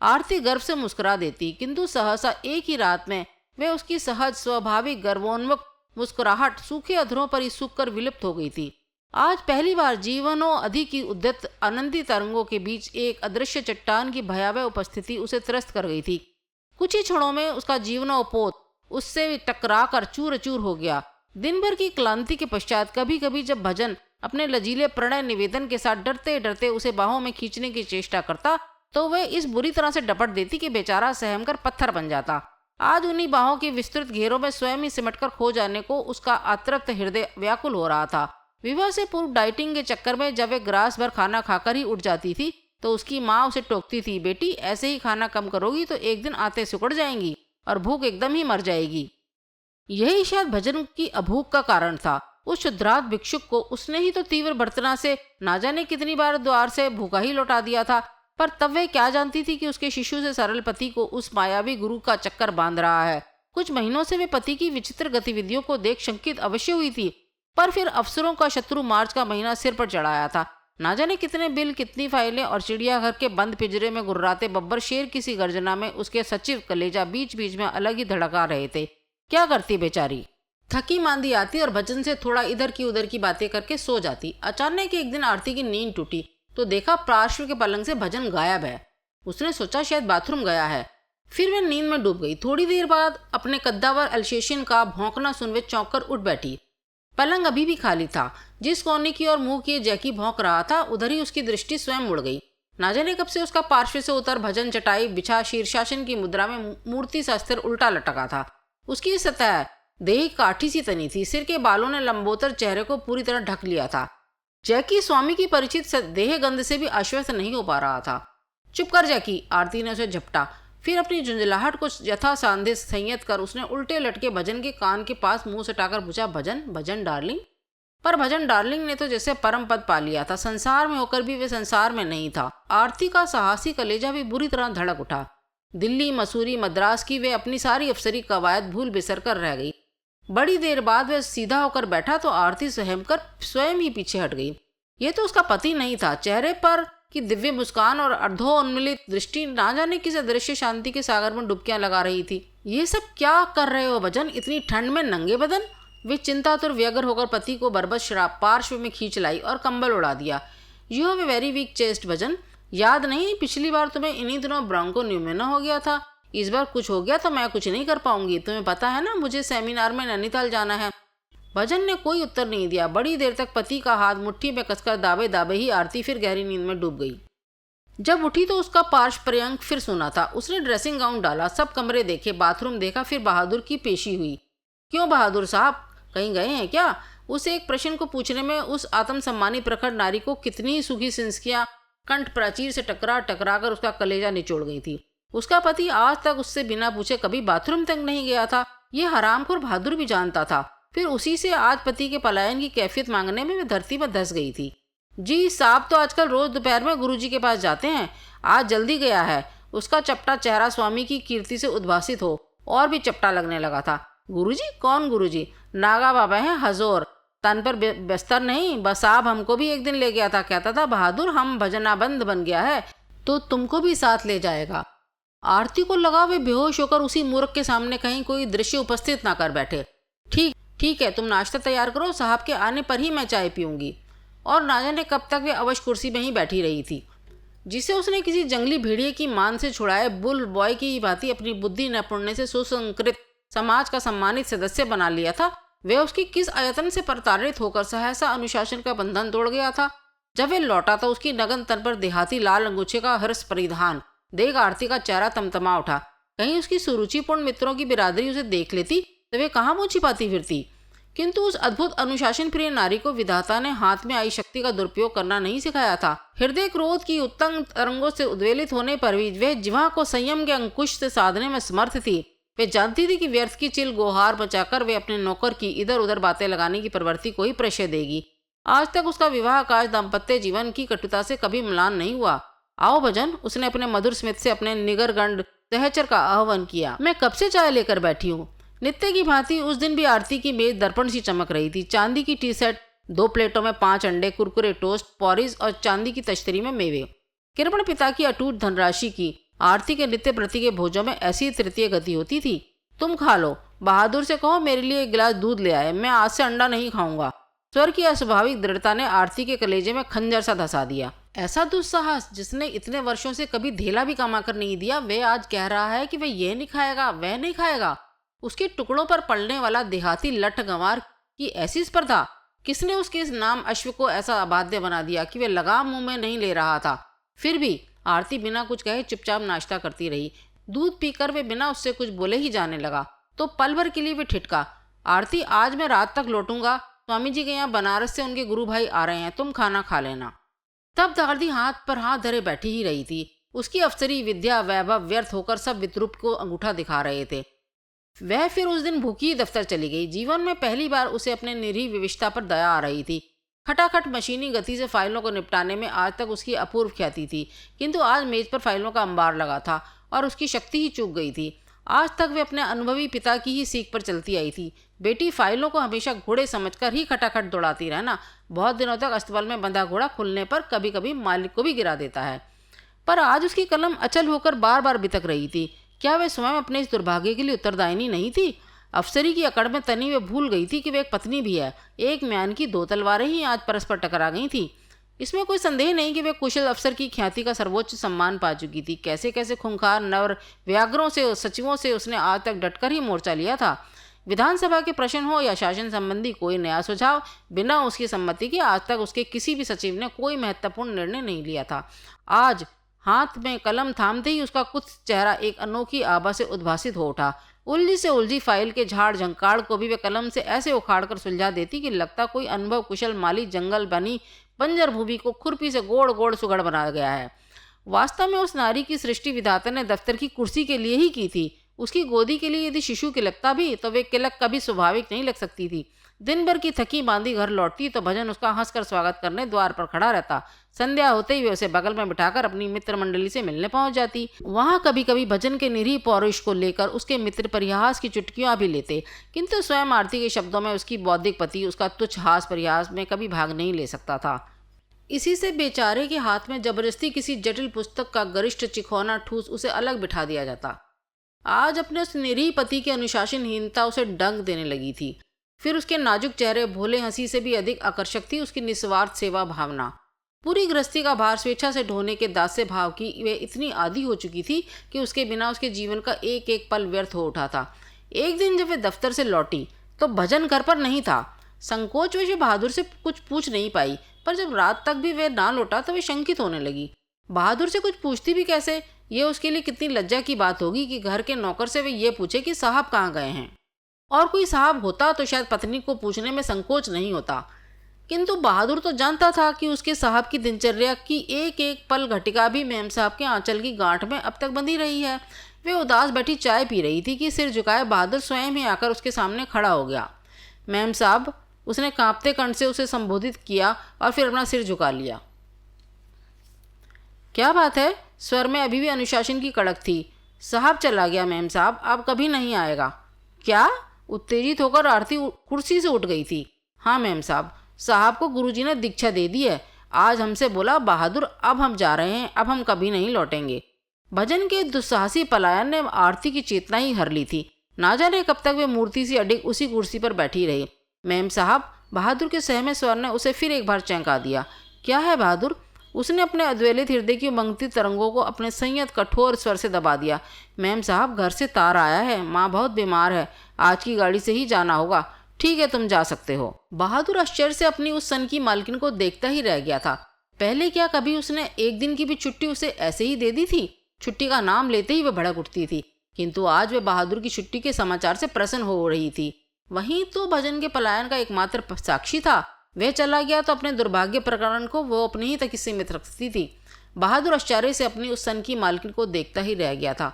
आरती गर्व से मुस्कुरा देती, किंतु सहसा एक ही रात में वे उसकी सहज स्वाभाविक गर्वोन्मुख मुस्कुराहट सूखे अधरों पर ही सूख कर विलुप्त हो गई थी। आज पहली बार जीवनों अधिक की उद्यत आनंदी तरंगों के बीच एक अदृश्य चट्टान की भयावह उपस्थिति उसे त्रस्त कर गई थी। कुछ ही क्षणों में उसका जीवनोपोत उससे टकरा कर चूर चूर हो गया। दिन भर की क्लांति के पश्चात कभी कभी जब भजन अपने लजीले प्रणय निवेदन के साथ डरते डरते उसे बाहों में खींचने की चेष्टा करता, तो वह इस बुरी तरह से डपट देती कि बेचारा सहम कर पत्थर बन जाता। आज उन्हीं बाहों की विस्तृत घेरों में स्वयं ही सिमटकर खो जाने को उसका अतृप्त हृदय व्याकुल हो रहा था। विवाह से पूर्व डाइटिंग के चक्कर में जब वे ग्रास भर खाना खाकर ही उठ जाती थी, तो उसकी माँ उसे टोकती थी, बेटी ऐसे ही खाना कम करोगी तो एक दिन आते सिकुड़ जाएंगी और भूख एकदम ही मर जाएगी। यही शायद भजन की अभूख का कारण था। उस शुद्रात भिक्षुक को उसने ही तो तीव्र बर्तना से ना जाने कितनी बार द्वार से भूखा ही लौटा दिया था, पर तब वह क्या जानती थी कि उसके शिशु से सरल पति को उस मायावी गुरु का चक्कर बांध रहा है। कुछ महीनों से वे पति की विचित्र गतिविधियों को देख शंकित अवश्य हुई थी, पर फिर अफसरों का शत्रु मार्च का महीना सिर पर चढ़ाया था। ना जाने कितने बिल, कितनी फाइलें और चिड़ियाघर के बंद पिंजरे में गुर्राते बब्बर शेर किसी गर्जना में उसके सचिव कलेजा बीच बीच में अलग ही धड़का रहे थे। क्या करती बेचारी, थकी मांदी आती और भजन से थोड़ा इधर की उधर की बातें करके सो जाती। अचानक एक दिन आरती की नींद टूटी तो देखा पार्श्व के पलंग से भजन गायब है। उसने सोचा शायद बाथरूम गया है। फिर वह नींद में डूब गई। थोड़ी देर बाद अपने कद्दावर अल्सेशियन का भौंकना सुन वे चौंक कर उठ बैठी। पलंग अभी भी खाली था। जिस कोने की ओर मुंह किए जैकी भौंक रहा था, उधर ही उसकी दृष्टि स्वयं मुड़ गई। ना जाने कब से उसका पार्श्व से उतर भजन चटाई बिछा शीर्षासन की मुद्रा में मूर्ति सा स्थिर उल्टा लटका था। उसकी सतह देह काठी सी तनी थी। सिर के बालों ने लंबोतर चेहरे को पूरी तरह ढक लिया था। जैकी स्वामी की परिचित देह गंध से भी आश्वस्त नहीं हो पा रहा था। चुप कर जैकी, आरती ने उसे झपटा। फिर अपनी झुंझलाहट को यथा सांधे संयत कर उसने उल्टे लटके भजन के कान के पास मुंह सटाकर पूछा, भजन भजन डार्लिंग। पर भजन डार्लिंग ने तो जैसे परम पद पा लिया था। संसार में होकर भी वे संसार में नहीं था। आरती का साहसी कलेजा भी बुरी तरह धड़क उठा। दिल्ली, मसूरी, मद्रास की वे अपनी सारी अफसरी कवायद भूल बिसर कर रह गई। बड़ी देर बाद वह सीधा होकर बैठा तो आरती सहम कर स्वयं ही पीछे हट गई। ये तो उसका पति नहीं था। चेहरे पर की दिव्य मुस्कान और अर्धोन्मिलित दृष्टि ना जाने किस अदृश्य शांति के सागर में डुबकियां लगा रही थी। ये सब क्या कर रहे हो भजन, इतनी ठंड में नंगे बदन? वे चिंतातुर व्यग्र होकर पति को बरबस शराब पार्श्व में खींच लाई और कंबल उड़ा दिया। You have a very weak chest भजन। याद नहीं पिछली बार तुम्हें इन्हीं दिनों ब्रोंको न्यूमोनिया हो गया था। इस बार कुछ हो गया तो मैं कुछ नहीं कर पाऊंगी। तुम्हें पता है ना, मुझे सेमिनार में नैनीताल जाना है। भजन ने कोई उत्तर नहीं दिया। बड़ी देर तक पति का हाथ मुट्ठी में कसकर दाबे दाबे ही आरती फिर गहरी नींद में डूब गई। जब उठी तो उसका पार्श्व पर्यंक फिर सुना था। उसने ड्रेसिंग गाउन डाला, सब कमरे देखे, बाथरूम देखा, फिर बहादुर की पेशी हुई। क्यों बहादुर साहब, कहीं गए हैं क्या? उस एक प्रश्न को पूछने में उस आत्मसम्मानी प्रखर नारी को कितनी सूखी सिंसकियां कंठ प्राचीर से टकरा टकरा कर उसका कलेजा निचोड़ गई थी। उसका पति आज तक उससे बिना पूछे कभी बाथरूम तक नहीं गया था। ये हरामखोर बहादुर भी जानता था। फिर उसी से आज पति के पलायन की कैफियत मांगने में वे धरती पर धंस गई थी। जी साहब तो आजकल रोज दोपहर में गुरुजी के पास जाते हैं। आज जल्दी गया है। उसका चपटा चेहरा स्वामी की कीर्ति से उद्भासित हो और भी चपटा लगने लगा था। गुरुजी? कौन गुरुजी? नागा बाबा हैं हजोर, तन पर बस्तर नहीं। बस साहब हमको भी एक दिन ले गया था, कहता था बहादुर हम भजनाबंद बन गया है तो तुमको भी साथ ले जाएगा। आरती को लगा वे बेहोश होकर उसी मूर्ख के सामने कहीं कोई दृश्य उपस्थित ना कर बैठे। ठीक है, तुम नाश्ता तैयार करो, साहब के आने पर ही मैं चाय पीऊंगी। और ना जाने कब तक वे अवश्य कुर्सी में ही बैठी रही थी, जिसे उसने किसी जंगली भेड़िए की मान से छुड़ाए बुल बॉय की भांति अपनी बुद्धि नैपुण्य से सुसंस्कृत समाज का सम्मानित सदस्य बना लिया था। वे उसकी किस आयतन से प्रताड़ित होकर सहसा अनुशासन का बंधन तोड़ गया था। जब वे लौटा तो उसकी नगन तन पर देहाती लाल अंगूछे का हर्ष परिधान देख आरती का चेहरा तमतमा उठा। कहीं उसकी सुरुचिपूर्ण मित्रों की बिरादरी उसे देख लेती तो वे कहाँ मुँह छिपाती फिरती। किंतु उस अद्भुत अनुशासन प्रिय नारी को विधाता ने हाथ में आई शक्ति का दुरुपयोग करना नहीं सिखाया था। हृदय क्रोध की उत्तंग तरंगों से उद्वेलित होने पर भी वह जिह्वा को संयम के अंकुश से साधने में समर्थ थी। वे जानती थी कि व्यर्थ की चिल गोहार बचाकर वे अपने नौकर की इधर उधर बातें लगाने की प्रवृत्ति को ही प्रश्रय देगी। आज तक उसका विवाह काज दाम्पत्य जीवन की कटुता से कभी म्लान नहीं हुआ। आओ भजन, उसने अपने मधुर स्मित से अपने निगरगंड सहचर का आह्वान किया। मैं कब से चाय लेकर बैठी हूँ। नित्य की भांति उस दिन भी आरती की मेज दर्पण सी चमक रही थी। चांदी की टी शर्ट 2 प्लेटों में 5 अंडे, कुरकुरे, टोस्ट, पॉरीज और चांदी की तश्तरी में मेवे। कृपण पिता की अटूट धनराशि की आरती के नित्य प्रति के भोजों में ऐसी तृतीय गति होती थी। तुम खा लो, बहादुर से कहो मेरे लिए 1 गिलास दूध ले आए, मैं आज से अंडा नहीं खाऊंगा। स्वर की अस्वाभाविक दृढ़ता ने आरती के कलेजे में खंजर सा धसा दिया। ऐसा दुस्साहस जिसने इतने वर्षों से कभी धेला भी कमा कर नहीं दिया, वे आज कह रहा है कि वह ये नहीं खाएगा, वह नहीं खाएगा। उसके टुकड़ों पर पड़ने वाला देहाती लठ गंवार की ऐसी स्पर्धा, किसने उसके इस नाम अश्व को ऐसा अबाध्य बना दिया कि वे लगाम मुंह में नहीं ले रहा था। फिर भी आरती बिना कुछ कहे चुपचाप नाश्ता करती रही। दूध पीकर वे बिना उससे कुछ बोले ही जाने लगा तो पल भर के लिए वे ठिठका, आरती आज मैं रात तक लौटूंगा, स्वामी जी के यहाँ बनारस से उनके गुरु भाई आ रहे हैं, तुम खाना खा लेना। तब आरती हाथ पर हाथ धरे बैठी ही रही थी। उसकी अफसरी विद्या वैभव व्यर्थ होकर सब विद्रूप को अंगूठा दिखा रहे थे। वह फिर उस दिन भूखी दफ्तर चली गई। जीवन में पहली बार उसे अपने निरीह विविधता पर दया आ रही थी। खटाखट मशीनी गति से फाइलों को निपटाने में आज तक उसकी अपूर्व ख्याति थी, किंतु आज मेज पर फाइलों का अंबार लगा था और उसकी शक्ति ही चूक गई थी। आज तक वे अपने अनुभवी पिता की ही सीख पर चलती आई थी। बेटी, फाइलों को हमेशा घोड़े समझकर ही खटाखट दौड़ाती रहना। बहुत दिनों तक अस्तबल में बंधा घोड़ा खुलने पर कभी कभी मालिक को भी गिरा देता है। पर आज उसकी कलम अचल होकर बार बार बितक रही थी। क्या वे स्वयं अपने इस दुर्भाग्य के लिए उत्तरदायिनी नहीं थी? अफसरी की अकड़ में तनी वे भूल गई थी कि वे एक पत्नी भी है। एक म्यान की 2 तलवारें ही आज परस्पर टकरा गई थी। इसमें कोई संदेह नहीं कि वे कुशल अफसर की ख्याति का सर्वोच्च सम्मान पा चुकी थी। कैसे कैसे खूंखार नवर व्याघ्रों से, सचिवों से उसने आज तक डटकर ही मोर्चा लिया था। विधानसभा के प्रश्न हो या शासन संबंधी कोई नया सुझाव, बिना उसकी सम्मति के आज तक उसके किसी भी सचिव ने कोई महत्वपूर्ण निर्णय नहीं लिया था। आज हाथ में कलम थामते ही उसका कुछ चेहरा एक अनोखी आभा से उद्भासित हो उठा। उलझी से उलझी फाइल के झाड़ झंकाड़ को भी वे कलम से ऐसे उखाड़ कर सुलझा देती कि लगता कोई अनुभव कुशल माली जंगल बनी बंजर भूमि को खुरपी से गोड़ गोड़ सुगड़ बना गया है। वास्तव में उस नारी की सृष्टि विधाता ने दफ्तर की कुर्सी के लिए ही की थी। उसकी गोदी के लिए यदि शिशु की लगता भी तो वे किलक कभी स्वाभाविक नहीं लग सकती थी। दिन भर की थकी बांधी घर लौटती तो भजन उसका हंसकर स्वागत करने द्वार पर खड़ा रहता। संध्या होते ही वे उसे बगल में बिठाकर अपनी मित्र मंडली से मिलने पहुंच जाती। वहां कभी कभी भजन के निरीह पौरुष को लेकर उसके मित्र परिहास की चुटकियां भी लेते, किंतु स्वयं आरती के शब्दों में उसकी बौद्धिक पति उसका तुच्छ हास परिहास में कभी भाग नहीं ले सकता था। इसी से बेचारे के हाथ में जबरदस्ती किसी जटिल पुस्तक का गरिष्ठ चिखौना ठूस उसे अलग बिठा दिया जाता। आज अपने उस निरीह पति की अनुशासनहीनता उसे डंक देने लगी थी। फिर उसके नाजुक चेहरे भोले हंसी से भी अधिक आकर्षक थी उसकी निस्वार्थ सेवा भावना। पूरी गृहस्थी का भार स्वेच्छा से ढोने के दास्य भाव की वे इतनी आदी हो चुकी थी कि उसके बिना उसके जीवन का एक एक पल व्यर्थ हो उठा था। एक दिन जब वे दफ्तर से लौटी तो भजन घर पर नहीं था। संकोच वश बहादुर से कुछ पूछ नहीं पाई, पर जब रात तक भी वे ना लौटा तो वे शंकित होने लगी। बहादुर से कुछ पूछती भी कैसे? ये उसके लिए कितनी लज्जा की बात होगी कि घर के नौकर से वे ये पूछे कि साहब कहाँ गए हैं। और कोई साहब होता तो शायद पत्नी को पूछने में संकोच नहीं होता, किंतु बहादुर तो जानता था कि उसके साहब की दिनचर्या की एक एक पल घटिका भी मेम साहब के आंचल की गांठ में अब तक बंधी रही है। वे उदास बैठी चाय पी रही थी कि सिर झुकाए बहादुर स्वयं ही आकर उसके सामने खड़ा हो गया। मेम साहब, उसने कांपते कंठ से उसे संबोधित किया और फिर अपना सिर झुका लिया। क्या बात है? स्वर में अभी भी अनुशासन की कड़क थी। साहब चला गया मेम साहब, अब कभी नहीं आएगा। क्या? उत्तेजित होकर आरती कुर्सी से उठ गई थी। हाँ मेम साहब को गुरुजी ने दीक्षा दे दी है। आज हमसे बोला, बहादुर अब हम जा रहे हैं, अब हम कभी नहीं लौटेंगे। भजन के दुस्साहसी पलायन ने आरती की चेतना ही हर ली थी। ना जाने कब तक वे मूर्ति सी अडिग उसी कुर्सी पर बैठी रही। मेम साहब, बहादुर के सहमे स्वर ने उसे फिर एक बार चौंका दिया। क्या है बहादुर? उसने अपने अद्वेलित हृदय की उमंगती तरंगों को अपने संयत कठोर स्वर से दबा दिया। मैम साहब, घर से तार आया है, माँ बहुत बीमार है, आज की गाड़ी से ही जाना होगा। ठीक है, तुम जा सकते हो। बहादुर आश्चर्य से अपनी उस सन की मालकिन को देखता ही रह गया था। पहले क्या कभी उसने एक दिन की भी छुट्टी उसे ऐसे ही दे दी थी? छुट्टी का नाम लेते ही वह भड़क उठती थी, किंतु आज वह बहादुर की छुट्टी के समाचार से प्रसन्न हो रही थी। वहीं तो भजन के पलायन का एकमात्र साक्षी था। वह चला गया तो अपने दुर्भाग्य प्रकरण को वो अपने ही तक सीमित रखती थी। बहादुर आश्चर्य से अपनी उस सन की मालकिन को देखता ही रह गया था।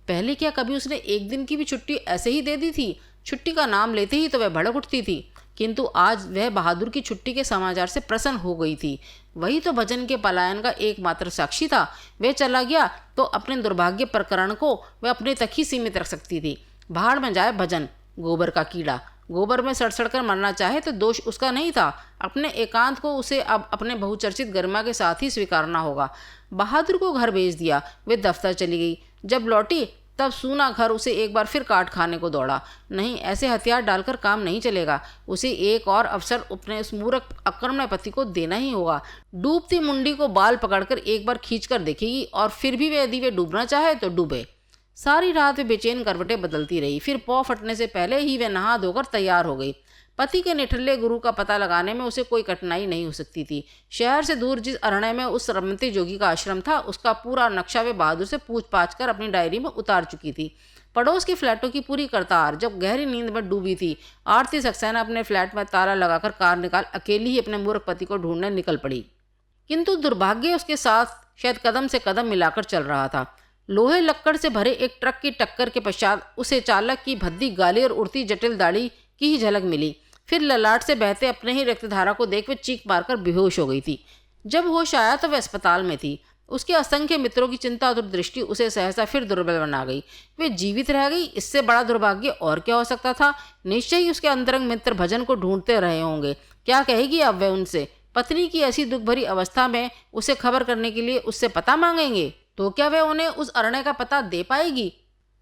पहले क्या कभी उसने एक दिन की भी छुट्टी ऐसे ही दे दी थी? छुट्टी का नाम लेते ही तो वह भड़क उठती थी, किंतु आज वह बहादुर की छुट्टी के समाचार से प्रसन्न हो गई थी। वही तो भजन के पलायन का एकमात्र साक्षी था। वह चला गया तो अपने दुर्भाग्य प्रकरण को वह अपने तक ही सीमित रख सकती थी। भाड़ में जाए भजन, गोबर का कीड़ा। गोबर में सड़ सड़ कर मरना चाहे तो दोष उसका नहीं था। अपने एकांत को उसे अब अपने बहुचर्चित गरिमा के साथ ही स्वीकारना होगा। बहादुर को घर भेज दिया। वे दफ्तर चली गई। जब लौटी तब सूना घर उसे एक बार फिर काट खाने को दौड़ा। नहीं, ऐसे हथियार डालकर काम नहीं चलेगा। उसे एक और अवसर अपने उस मूर्ख अकर्मण्य पति को देना ही होगा। डूबती मुंडी को बाल पकड़कर एक बार खींचकर देखेगी और फिर भी यदि वे डूबना चाहे तो डूबे। सारी रात वे बेचैन करवटें बदलती रही। फिर पौ फटने से पहले ही वे नहा धोकर तैयार हो गई। पति के निठल्ले गुरु का पता लगाने में उसे कोई कठिनाई नहीं हो सकती थी। शहर से दूर जिस अरण्य में उस रमती जोगी का आश्रम था, उसका पूरा नक्शा वे बहादुर से पूछ पाछ कर अपनी डायरी में उतार चुकी थी। पड़ोस के फ्लैटों की पूरी करतार जब गहरी नींद में डूबी थी, आरती सक्सेना अपने फ्लैट में ताला लगाकर कार निकाल अकेली ही अपने मूर्ख पति को ढूंढने निकल पड़ी। किंतु दुर्भाग्य उसके साथ शायद कदम से कदम मिलाकर चल रहा था। लोहे लक्कड़ से भरे एक ट्रक की टक्कर के पश्चात उसे चालक की भद्दी गाली और उड़ती जटिल दाढ़ी की ही झलक मिली। फिर ललाट से बहते अपने ही रक्तधारा को देख वे चीख मारकर बेहोश हो गई थी। जब होश आया तो वह अस्पताल में थी। उसके असंख्य मित्रों की चिंता और दृष्टि उसे सहसा फिर दुर्बल बना गई। वे जीवित रह गई, इससे बड़ा दुर्भाग्य और क्या हो सकता था। निश्चय ही उसके अंतरंग मित्र भजन को ढूंढते रहे होंगे। क्या कहेगी अब वह उनसे? पत्नी की ऐसी दुख भरी अवस्था में उसे खबर करने के लिए उससे पता मांगेंगे तो क्या वह उन्हें उस अरण्य का पता दे पाएगी?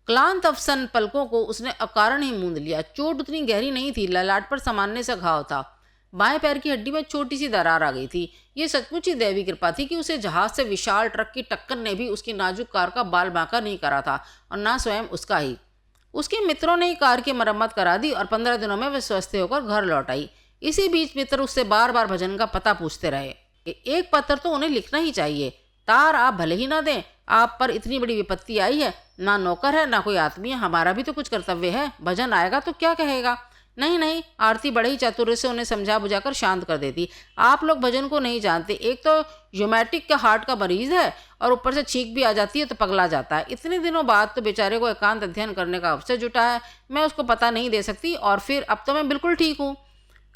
क्लांत अवसन पलकों को उसने अकारण ही मूंद लिया। चोट उतनी गहरी नहीं थी, ललाट पर सामान्य सा घाव था। बाएं पैर की हड्डी में छोटी सी दरार आ गई थी। ये सचमुच ही दैवी कृपा थी कि उसे जहाज से विशाल ट्रक की टक्कर ने भी उसकी नाजुक कार का बाल बांका नहीं करा था, और ना स्वयं उसका ही। उसके मित्रों ने कार की मरम्मत करा दी और 15 दिनों में वह स्वस्थ होकर घर लौट आई। इसी बीच मित्र उससे बार बार भजन का पता पूछते रहे। एक पत्र तो उन्हें लिखना ही चाहिए। तार आप भले ही ना दें, आप पर इतनी बड़ी विपत्ति आई है, ना नौकर है ना कोई आदमी है, हमारा भी तो कुछ कर्तव्य है। भजन आएगा तो क्या कहेगा? नहीं नहीं, आरती बड़े ही चातुर्य से उन्हें समझा बुझाकर शांत कर देती। आप लोग भजन को नहीं जानते। एक तो यूमेटिक का हार्ट का मरीज है और ऊपर से छींक भी आ जाती है तो पगला जाता है। इतने दिनों बाद तो बेचारे को एकांत अध्ययन करने का अवसर जुटा है। मैं उसको पता नहीं दे सकती, और फिर अब तो मैं बिल्कुल ठीक हूँ।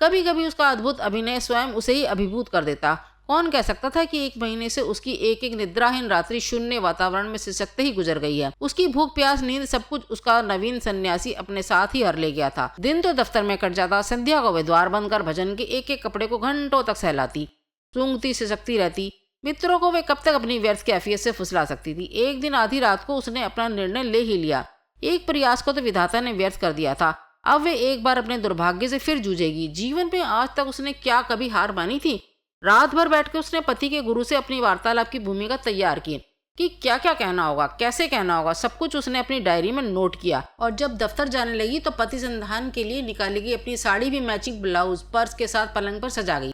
कभी कभी उसका अद्भुत अभिनय स्वयं उसे ही अभिभूत कर देता। कौन कह सकता था कि 1 महीने से उसकी एक एक निद्राहीन रात्रि शून्य वातावरण में सिसकते ही गुजर गई है। उसकी भूख प्यास नींद सब कुछ उसका नवीन सन्यासी अपने साथ ही हर ले गया था। दिन तो दफ्तर में कट जाता, संध्या को वे द्वार बंद कर भजन के एक एक कपड़े को घंटों तक सहलाती, सूंघती सिसकती रहती। मित्रों को वे कब तक अपनी व्यर्थ कैफियत से फुसला सकती थी। एक दिन आधी रात को उसने अपना निर्णय ले ही लिया। एक प्रयास को तो विधाता ने व्यर्थ कर दिया था, अब वे एक बार अपने दुर्भाग्य से फिर जूझेगी। जीवन में आज तक उसने क्या कभी हार मानी थी? रात भर बैठकर उसने पति के गुरु से अपनी वार्तालाप की भूमिका तैयार की कि क्या क्या कहना होगा, कैसे कहना होगा। सब कुछ उसने अपनी डायरी में नोट किया, और जब दफ्तर जाने लगी तो पति संधान के लिए निकाली गई अपनी साड़ी भी मैचिंग ब्लाउज पर्स के साथ पलंग पर सजा गई।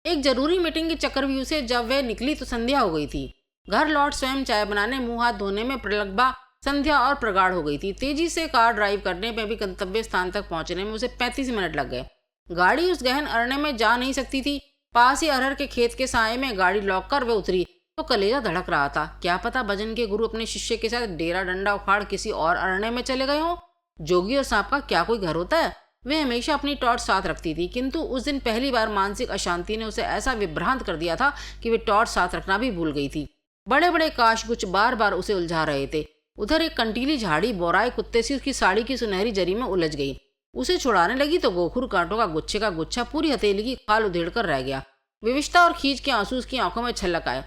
एक जरूरी मीटिंग के चक्रव्यूह से जब वह निकली तो संध्या हो गई थी। घर लौट स्वयं चाय बनाने, मुंह हाथ धोने में प्रलग्भा संध्या और प्रगाढ़ हो गई थी। तेजी से कार ड्राइव करने में भी गंतव्य स्थान तक पहुंचने में उसे 35 मिनट लग गए। गाड़ी उस गहन अरण्य में जा नहीं सकती थी। पास ही अरहर के खेत के साए में गाड़ी लॉक कर वह उतरी तो कलेजा धड़क रहा था। क्या पता भजन के गुरु अपने शिष्य के साथ डेरा डंडा उखाड़ किसी और अरण्य में चले गए हों। जोगी और सांप का क्या कोई घर होता है? वे हमेशा अपनी टॉर्च साथ रखती थी, किंतु उस दिन पहली बार मानसिक अशांति ने उसे ऐसा विभ्रांत कर दिया था कि वे टॉर्च साथ रखना भी भूल गई थी। बड़े बड़े काशगुच्छ बार बार उसे उलझा रहे थे। उधर एक कंटीली झाड़ी बोराए कुत्ते सी उसकी साड़ी की सुनहरी जरी में उलझ गई। उसे छुड़ाने लगी तो गोखुर कांटों का गुच्छा पूरी हथेली की खाल उधेड़ कर रह गया। विविष्टा और खींच के आंसू उसकी आंखों में छलक आए।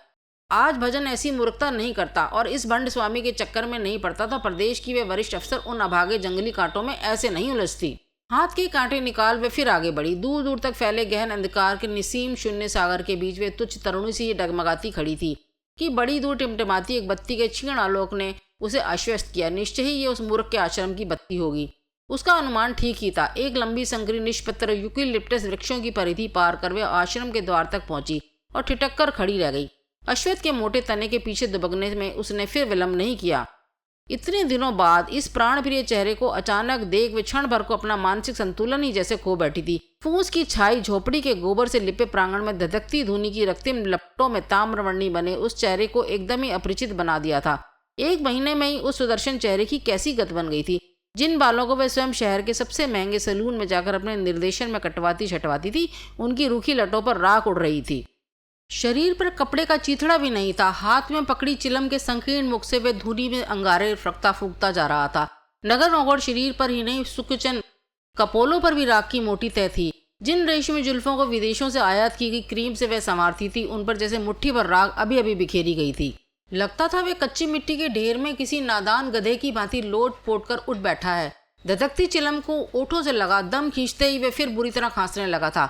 आज भजन ऐसी मूर्खता नहीं करता और इस भंड स्वामी के चक्कर में नहीं पड़ता तो प्रदेश की वे वरिष्ठ अफसर उन अभागे जंगली कांटों में ऐसे नहीं उलझती। हाथ के कांटे निकाल वे फिर आगे बढ़ी। दूर दूर तक फैले गहन अंधकार के निसीम शून्य सागर के बीच वे तुच्छ तरुणी सी डगमगाती खड़ी थी कि बड़ी दूर टिमटिमाती एक बत्ती के क्षीण आलोक ने उसे आश्वस्त किया। निश्चय ही ये उस मूर्ख के आश्रम की बत्ती होगी। उसका अनुमान ठीक ही था। एक लंबी संकरी निष्पत्र यूकेलिप्टस वृक्षों की परिधि पार कर वे आश्रम के द्वार तक पहुंची और ठिठक कर खड़ी रह गई। अश्वत्थ के मोटे तने के पीछे दुबकने में उसने फिर विलंब नहीं किया। इतने दिनों बाद इस प्राण प्रिय चेहरे को अचानक देख वे क्षण भर को अपना मानसिक संतुलन ही जैसे खो बैठी थी। फूस की छाई झोपड़ी के गोबर से लिपे प्रांगण में धधकती धुनी की रक्तिम लपटों में ताम्रवर्णी बने उस चेहरे को एकदम ही अपरिचित बना दिया था। 1 महीने में ही उस सुदर्शन चेहरे की कैसी गत बन गई थी। जिन बालों को वह स्वयं शहर के सबसे महंगे सैलून में जाकर अपने निर्देशन में कटवाती छटवाती थी, उनकी रूखी लटों पर राख उड़ रही थी। शरीर पर कपड़े का चीथड़ा भी नहीं था। हाथ में पकड़ी चिलम के संकीर्ण मुख से वह धुनी में अंगारे फूकता फूकता जा रहा था। नगर नौगढ़ शरीर पर ही नहीं, सुकुचन कपोलों पर भी राख की मोटी तह थी। जिन रेशमी जुल्फों को विदेशों से आयात की गई क्रीम से वह संवारती थी, उन पर जैसे मुट्ठी भर राख अभी अभी बिखेरी गई थी। लगता था वे कच्ची मिट्टी के ढेर में किसी नादान गधे की भांति लोट पोट कर उठ बैठा है। धधकती चिलम को ओठों से लगा, दम खींचते ही वे फिर बुरी तरह खांसने लगा था।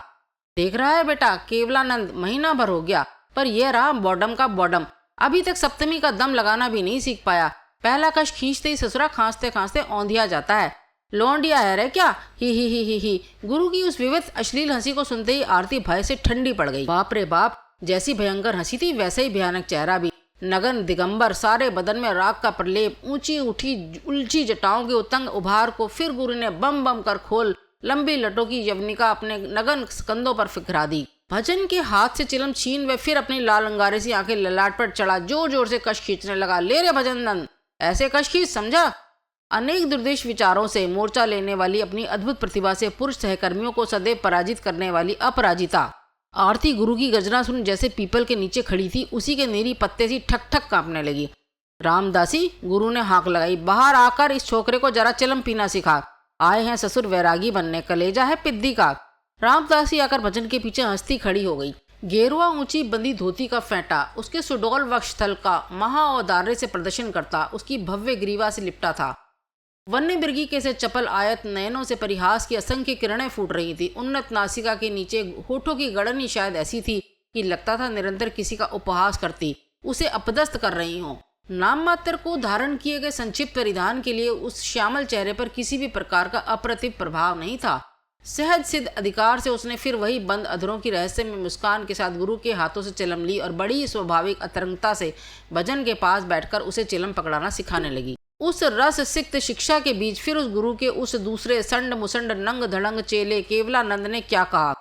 देख रहा है बेटा केवलानंद, महीना भर हो गया, पर यह रहा बॉडम का बॉडम, अभी तक सप्तमी का दम लगाना भी नहीं सीख पाया। पहला कश खींचते ही ससुरा खांसते खांसते औंधिया जाता है। लौंडिया है रे क्या, ही। गुरु की उस विविध अश्लील हंसी को सुनते ही आरती भय से ठंडी पड़ गई। बाप रे बाप, जैसी भयंकर हंसी थी वैसे ही भयानक चेहरा भी। नगन दिगंबर, सारे बदन में राख का प्रलेप, ऊंची उठी उलझी जटाओं के उतंग उभार को फिर गुरु ने बम बम कर खोल लंबी लटों की यवनिका अपने नगन कंधों पर फिकरा दी। भजन के हाथ से चिलम छीन वे फिर अपनी लाल अंगारे सी आंखें ललाट पर चढ़ा जोर जोर से कश खींचने लगा। ले रे भजन नंद, ऐसे कश खींच, समझा। अनेक दुर्देश विचारों से मोर्चा लेने वाली, अपनी अद्भुत प्रतिभा से पुरुष सहकर्मियों को सदैव पराजित करने वाली अपराजिता आरती गुरु की गर्जना सुन जैसे पीपल के नीचे खड़ी थी, उसी के नीरी पत्ते सी ठक ठक कांपने लगी। रामदासी, गुरु ने हाक लगाई, बाहर आकर इस छोकरे को जरा चिलम पीना सिखा। आए हैं ससुर वैरागी बनने, कलेजा है पिद्दी का। रामदासी आकर भजन के पीछे हंसती खड़ी हो गई। गेरुआ ऊंची बंदी धोती का फेंटा उसके सुडौल वक्षस्थल का महाऔदार्य से प्रदर्शन करता उसकी भव्य ग्रीवा से लिपटा था। वन्य बिरगी के से चपल आयत नयनों से परिहास की असंख्य किरणें फूट रही थी। उन्नत नासिका के नीचे होठों की गड़नी शायद ऐसी थी कि लगता था निरंतर किसी का उपहास करती, उसे अपदस्थ कर रही हो। नाम मात्र को धारण किए गए संक्षिप्त परिधान के लिए उस श्यामल चेहरे पर किसी भी प्रकार का अप्रतिभ प्रभाव नहीं था। सहज सिद्ध अधिकार से उसने फिर वही बंद अधरों की रहस्य में मुस्कान के साथ गुरु के हाथों से चिलम ली और बड़ी स्वाभाविक अतरंगता से भजन के पास बैठकर उसे चिलम पकड़ाना सिखाने लगी। उस रस सिक्त शिक्षा के बीच फिर उस गुरु के उस दूसरे संड मुसंड नंग धड़ंग चेले केवलानंद ने क्या कहा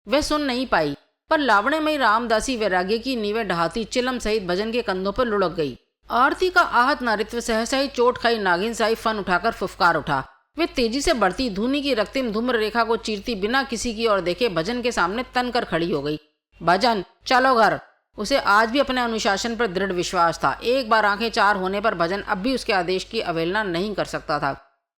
वह सुन नहीं पाई, पर लावण्यमयी रामदासी वैराग्य की नींवें ढहाती चिलम सहित भजन के कंधों पर लुढ़क गई। आरती का आहत नारित्व सहसा ही चोट खाई नागिन साई फन उठाकर फुफकार उठा। वे तेजी से बढ़ती धूनी की रक्तिम धूम्र रेखा को चीरती बिना किसी की ओर देखे भजन के सामने तन कर खड़ी हो गई। भजन, चलो घर। उसे आज भी अपने अनुशासन पर दृढ़ विश्वास था। एक बार आंखें चार होने पर भजन अब भी उसके आदेश की अवहेलना नहीं कर सकता था,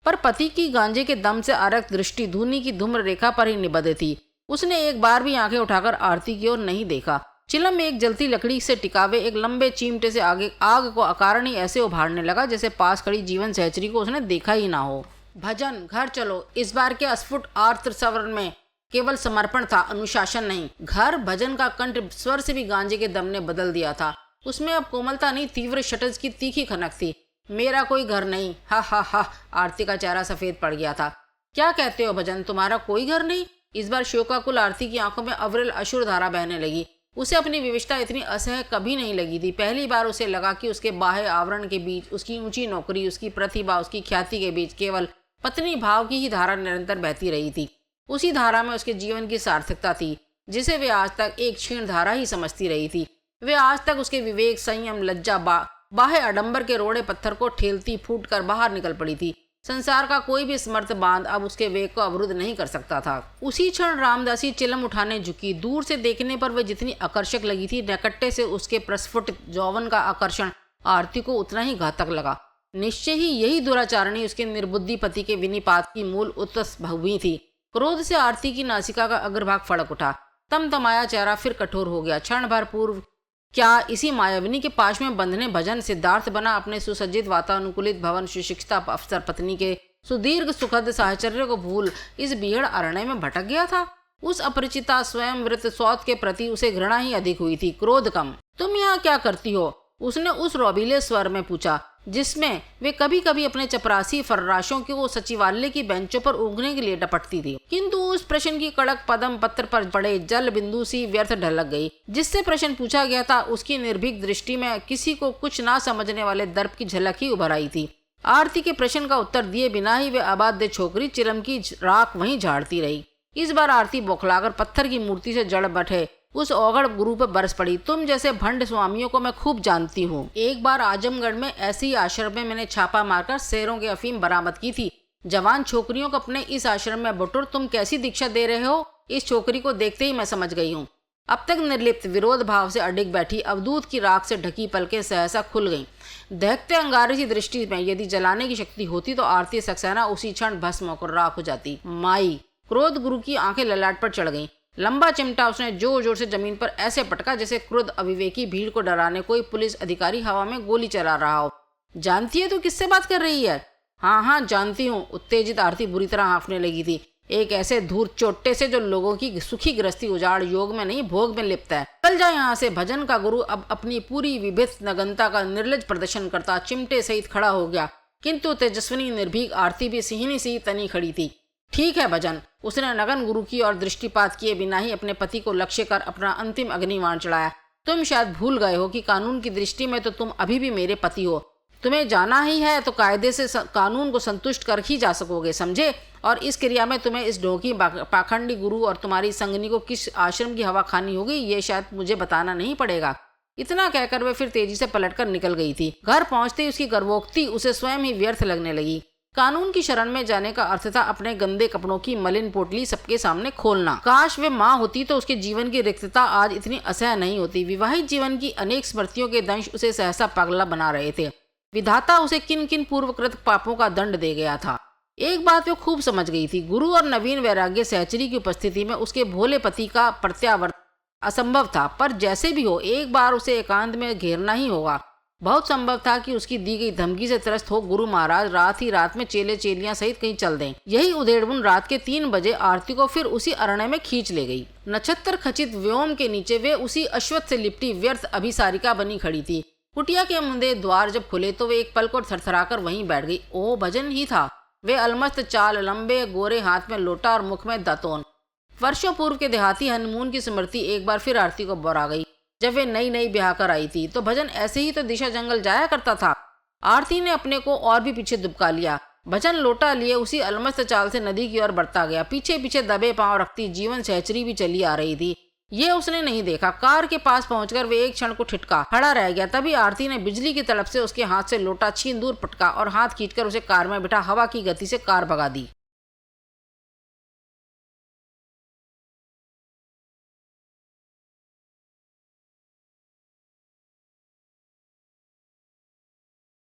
पर पति की गांजे के दम से आरक्त दृष्टि धूनी की धूम्र रेखा पर ही निबद्ध थी। उसने एक बार भी आंखें उठाकर आरती की ओर नहीं देखा। चिलम में एक जलती लकड़ी से टिकावे एक लंबे चिमटे से आगे आग को अकारण ही ऐसे उभारने लगा जैसे पास खड़ी जीवन सहचरी को उसने देखा ही ना हो। भजन, घर चलो। इस बार के अस्फुट आर्त सवरण में केवल समर्पण था, अनुशासन नहीं। घर भजन का कंठ स्वर से भी गांजे के दम ने बदल दिया था। उसमें अब कोमलता नहीं, तीव्र शटज की तीखी खनक थी। मेरा कोई घर नहीं, हा हा हा। आरती का चेहरा सफेद पड़ गया था। क्या कहते हो भजन, तुम्हारा कोई घर नहीं? इस बार शोकाकुल आरती की आंखों में अविरल अश्रु धारा बहने लगी। उसे अपनी विविधता इतनी असह्य कभी नहीं लगी थी। पहली बार उसे लगा कि उसके बाह्य आवरण के बीच, उसकी ऊंची नौकरी, उसकी प्रतिभा, उसकी ख्याति के बीच केवल पत्नी भाव की ही धारा निरंतर बहती रही थी। उसी धारा में उसके जीवन की सार्थकता थी, जिसे वे आज तक एक क्षीण धारा ही समझती रही थी। वे आज तक उसके विवेक, संयम, लज्जा, बाह्य आडंबर के रोड़े पत्थर को ठेलती फूट कर बाहर निकल पड़ी थी। संसार का कोई भी समर्थ बांध अब उसके वेग को अवरुद्ध नहीं कर सकता था। उसी क्षण रामदासी चिलम उठाने झुकी। दूर से देखने पर वह जितनी आकर्षक लगी थी, निकट्टे से उसके प्रस्फुट यौवन का आकर्षण आरती को उतना ही घातक लगा। निश्चय ही यही दुराचारणी उसके निर्बुद्धि पति के विनिपात की मूल उत्स भूमि थी। क्रोध से आरती की नासिका का अग्रभाग फड़क उठा। तमतमाया चेहरा फिर कठोर हो गया। क्षण भर पूर्व क्या इसी मायाविनी के पाश में बंधने भजन सिद्धार्थ बना अपने सुसज्जित वातानुकूलित भवन सुशिक्षिता अफसर पत्नी के सुदीर्घ सुखद साहचर्य को भूल इस बीहड़ अरण्य में भटक गया था। उस अपरिचिता स्वयं वृत सौत के प्रति उसे घृणा ही अधिक हुई थी, क्रोध कम। तुम यहाँ क्या करती हो? उसने उस रौबीले स्वर में पूछा, जिसमें वे कभी कभी अपने चपरासी फर्राशों के वो सचिवालय की बेंचों पर ऊँघने के लिए डपटती थी। किंतु उस प्रश्न की कड़क पदम पत्र पर पड़े जल बिंदु सी व्यर्थ ढलक गई। जिससे प्रश्न पूछा गया था उसकी निर्भीक दृष्टि में किसी को कुछ ना समझने वाले दर्प की झलक ही उभर आई थी। आरती के प्रश्न का उत्तर दिए बिना ही वे अबाध्य छोकरी चिलम की राख वहीं झाड़ती रही। इस बार आरती बौखलाकर पत्थर की मूर्ति से जड़ बैठे उस औगड़ गुरु पर बरस पड़ी। तुम जैसे भंड स्वामियों को मैं खूब जानती हूँ। एक बार आजमगढ़ में ऐसे ही आश्रम में मैंने छापा मारकर शेरों के अफीम बरामद की थी। जवान छोकरियों को अपने इस आश्रम में बटोर तुम कैसी दीक्षा दे रहे हो, इस छोकरी को देखते ही मैं समझ गई हूँ। अब तक निर्लिप्त विरोध भाव से अडिग बैठी अवधूत की राख से ढकी पलकें सहसा खुल गईं। दहकते अंगारे की दृष्टि में यदि जलाने की शक्ति होती तो आरती सक्सेना उसी क्षण भस्म होकर राख हो जाती। माई! क्रोध गुरु की आंखें ललाट पर चढ़ गईं। लंबा चिमटा उसने जोर जोर से जमीन पर ऐसे पटका जैसे क्रोध अविवेकी भीड़ को डराने कोई पुलिस अधिकारी हवा में गोली चला रहा हो। जानती है तू किससे बात कर रही है? हाँ हाँ जानती हूँ। उत्तेजित आरती बुरी तरह हाँफने लगी थी। एक ऐसे धूर्त चोट्टे से जो लोगों की सुखी गृहस्थी उजाड़ योग में नहीं भोग में लिपता है। चल जा यहाँ से। भजन का गुरु अब अपनी पूरी विभिन्न नगनता का निर्लज प्रदर्शन करता चिमटे सहित खड़ा हो गया, किंतु तेजस्विनी निर्भीक आरती भी सिहनी सी तनी खड़ी थी। ठीक है भजन, उसने नगन गुरु की ओर दृष्टिपात किए बिना ही अपने पति को लक्ष्य कर अपना अंतिम अग्निबाण चढ़ाया। तुम शायद भूल गए हो कि कानून की दृष्टि में तो तुम अभी भी मेरे पति हो। तुम्हें जाना ही है तो कायदे से कानून को संतुष्ट कर ही जा सकोगे, समझे? और इस क्रिया में तुम्हें इस ढोंगी पाखंडी गुरु और तुम्हारी संगनी को किस आश्रम की हवा खानी होगी ये शायद मुझे बताना नहीं पड़ेगा। इतना कहकर वे फिर तेजी से पलटकर निकल गई थी। घर पहुंचते ही उसकी गर्वोक्ति उसे स्वयं ही व्यर्थ लगने लगी। कानून की शरण में जाने का अर्थ था अपने गंदे कपड़ों की मलिन पोटली सबके सामने खोलना। काश वे माँ होती तो उसके जीवन की रिक्तता आज इतनी असह्य नहीं होती। विवाहित जीवन की अनेक स्मृतियों के दंश उसे सहसा पागला बना रहे थे। विधाता उसे किन किन पूर्वकृत पापों का दंड दे गया था। एक बात वे खूब समझ गई थी, गुरु और नवीन वैराग्य सहचरी की उपस्थिति में उसके भोले पति का प्रत्यावर्तन असंभव था। पर जैसे भी हो एक बार उसे एकांत में घेरना ही होगा। बहुत संभव था कि उसकी दी गई धमकी से त्रस्त हो गुरु महाराज रात ही रात में चेले चेलियां सहित कहीं चल दें। यही उधेड़बुन रात के 3 बजे आरती को फिर उसी अरण्य में खींच ले गई। नक्षत्र खचित व्योम के नीचे वे उसी अश्वत्थ से लिपटी व्यर्थ अभिसारिका बनी खड़ी थी। कुटिया के मुंदे द्वार जब खुले तो वे एक पल को थरथराकर वहीं बैठ गई। ओ भजन ही था। वे अलमस्त चाल, लंबे गोरे हाथ में लोटा और मुख में दातोन। वर्षों पूर्व के देहाती हनीमून की स्मृति एक बार फिर आरती को बौरा गई। जब वे नई नई ब्याह कर आई थी तो भजन ऐसे ही तो दिशा जंगल जाया करता था। आरती ने अपने को और भी पीछे दुबका लिया। भजन लोटा लिए उसी अलमस्त चाल से नदी की ओर बढ़ता गया। पीछे पीछे दबे पांव रखती जीवन सहचरी भी चली आ रही थी। ये उसने नहीं देखा। कार के पास पहुंचकर वे एक क्षण को ठिठका खड़ा रह गया। तभी आरती ने बिजली की तड़प से उसके हाथ से लोटा छीन दूर पटका और हाथ खींचकर उसे कार में बिठा हवा की गति से कार भगा दी।